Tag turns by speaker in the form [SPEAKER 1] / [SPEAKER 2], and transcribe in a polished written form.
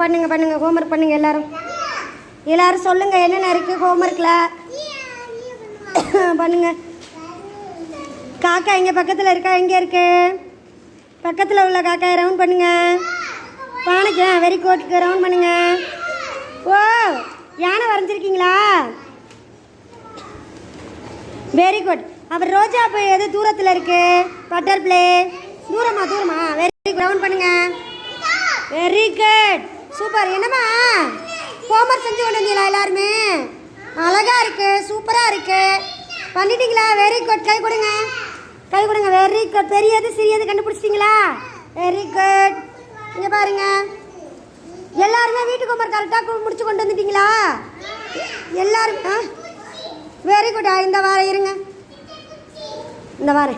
[SPEAKER 1] பண்ணுங்க பண்ணுங்க, ஹோம்ஒர்க் பண்ணுங்க. எல்லாரும் சொல்லுங்க என்னென்ன இருக்கு ஹோம்ஒர்க்ல. பண்ணுங்க. காக்கா இங்கே பக்கத்தில் இருக்கா? எங்கே இருக்கு? பக்கத்தில் உள்ள காக்கா ரவுண்ட் பண்ணுங்க. பானைக்கு வெரி குட், ரவுண்ட் பண்ணுங்க. ஓ, யானை வரைஞ்சிருக்கீங்களா? Very good. அப்புறம் ரோஜா பூ எது தூரத்தில் இருக்கு? பட்டர்ஃப்ளை தூரமா? வெரி குட், ரவுண்ட் பண்ணுங்க. Very good, super. என்னம்மா ஹோம்ஒர்க் செஞ்சு கொண்டு வந்தீங்களா? எல்லாருமே அழகா இருக்கு, சூப்பரா இருக்கு. பண்ணிட்டீங்களா? Very good. கை கொடுங்க. Very good. பெரியது சிறியது கண்டுபிடிச்சிட்டிங்களா? Very good. இங்கே பாருங்க, எல்லாருமே வீட்டுக்கு ஹோம்ஒர்க் கரெக்டாக முடிச்சு கொண்டு வந்துட்டீங்களா? எல்லாரும் வெரி குட். இந்த வாரம் இருங்க, இந்த வாரம்